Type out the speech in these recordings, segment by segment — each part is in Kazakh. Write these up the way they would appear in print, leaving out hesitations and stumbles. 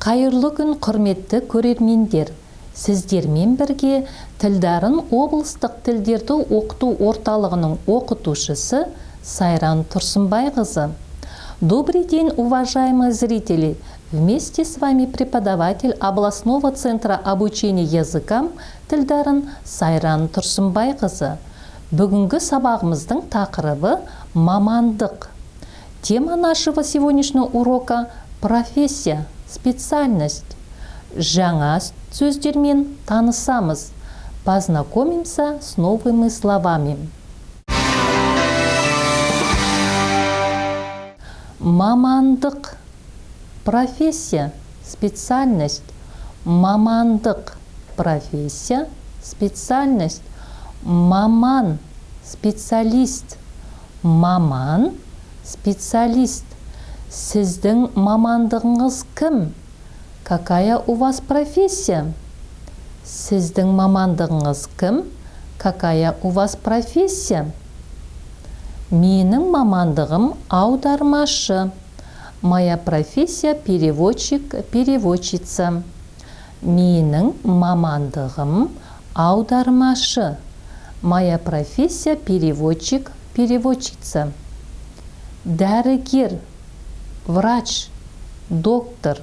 Қайырлы күн, құрметті көрермендер. Сіздермен бірге Тілдарын облыстық тілдерді оқыту орталығының оқытушысы Сайран Тұрсынбайқызы. Добрый день, уважаемые зрители! Вместе с вами преподаватель областного центра обучения языкам Тілдарын Сайран Тұрсынбайқызы. Бүгінгі сабағымыздың тақырыбы мамандық. Тема нашего сегодняшнего урока – профессия, специальность. Жаңа сөздермен танысамыз. Познакомимся с новыми словами. Мамандық. Профессия, специальность. Мамандық. Профессия, специальность. Маман. Специалист. Маман. Специалист. Сіздің мамандығыңыз кім? Какая у вас профессия? Сіздің мамандығыңыз кім? Какая у вас профессия? Менің мамандығым аудармашы. Моя профессия переводчик, переводчица. Менің мамандығым аудармашы. Моя профессия переводчик, переводчица. Дәрігер, врач, доктор.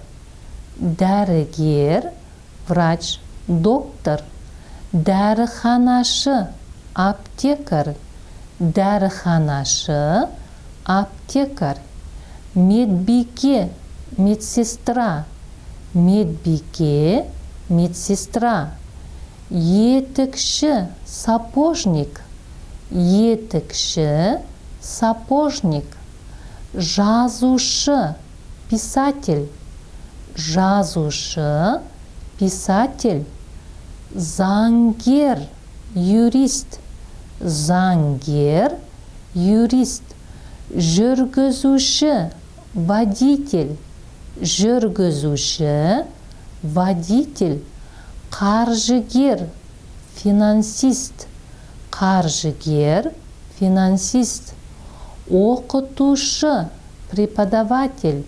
Дәрігер, врач, доктор. Дәріханашы, аптекарь. Дәріханашы, аптекарь. Медбике, медсестра. Медбике, медсестра. Етікші, сапожник. Етікші, сапожник. Жазушы, писатель. Жазушы, писатель. Заңгер, юрист. Заңгер, юрист. Жүргізуші, водитель. Жүргізуші, водитель. Қаржыгер, финансист. Қаржыгер, финансист. Оқытушы, преподаватель.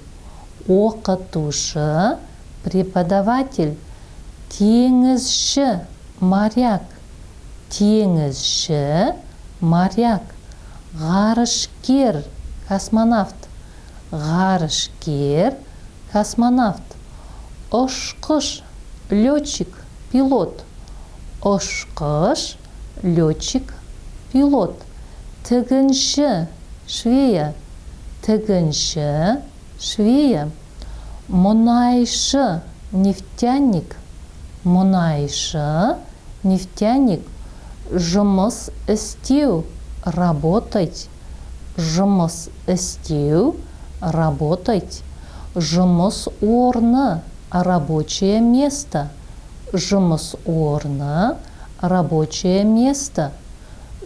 Оқытушы, преподаватель. Теңізші, моряк. Теңізші, моряк. Ғарышкер, космонавт. Ғарышкер, космонавт. Ұшқыш, летчик, пилот. Ұшқыш, летчик, пилот. Тігінші, швея. Тігінші, швея. Мұнайшы, нефтяник. Мұнайшы, нефтяник. Жұмыс істеу, работать. Жұмыс істеу, работать. Жұмыс орны, рабочее место. Жұмыс орны, рабочее место.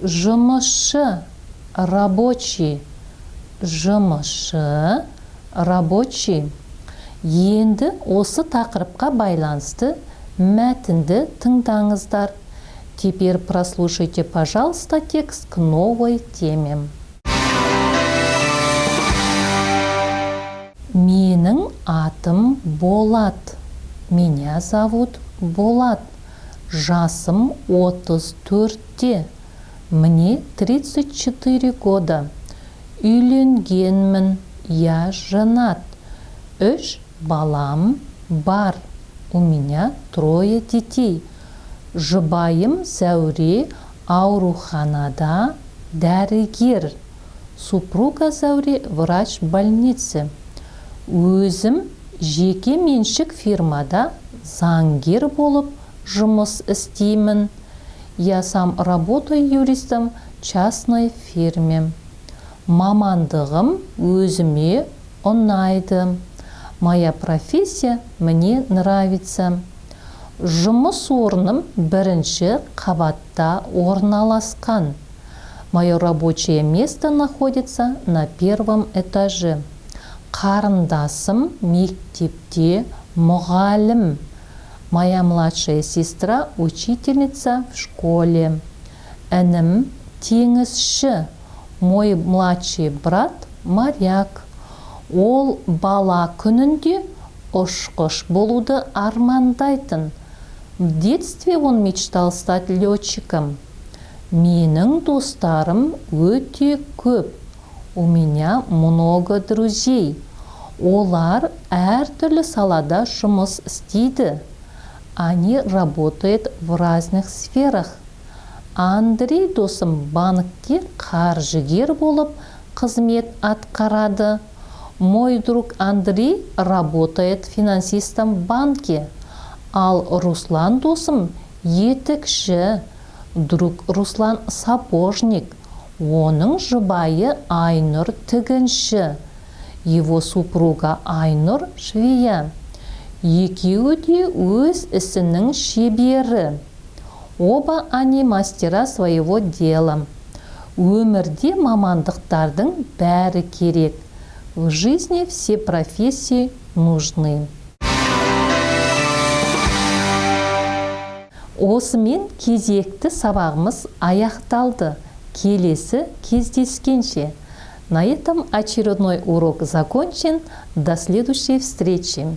Жұмысшы, рабочий. Жұмысшы, рабочий. Енді осы тақырыпқа байланысты мәтінді тыңдаңыздар. Теперь прослушайте, пожалуйста, текст к новой теме. Менің атым Болат. Меня зовут Болат. Жасым 34-те. Мне 34 года. Үйленгенмін, я женат. 3 балам бар. У меня 3 детей. Жұбайым Зәуре ауруханада дәрігер. Супруга Зәуре врач больницы. Өзім жеке меншік фирмада заңгер болып жұмыс істеймін. Я сам работаю юристом в частной фирме. Мамандығым өзіме ұнайды. Моя профессия мне нравится. Жұмыс орным 1-ші қабатта орналасқан. Мое рабочее место находится на 1-м этаже. Қарындасым мектепте мұғалім. Моя младшая сестра учительница в школе. Інім теңізші. Мой младший брат моряк. Ол бала күнінде ұшқыш болуды армандайтын. В детстве он мечтал стать летчиком. Менің достарым өте көп. У меня много друзей. Олар әртүрлі салада жұмыс істейді. Они работают в разных сферах. Андрей досым банкте қаржыгер болып қызмет атқарады. Мой друг Андрей работает финансистом в банке. Ал Руслан досым етікші. Друг Руслан сапожник. Оның жұбайы Айнұр тігінші. Его супруга Айнұр швея. Екеуі де өз ісінің шебері. Оба они мастера своего дела. Өмірде мамандықтардың бәрі керек. В жизни все профессии нужны. Осымен кезекті сабағымыз аяқталды. Келесі кездескенше. На этом очередной урок закончен. До следующей встречи.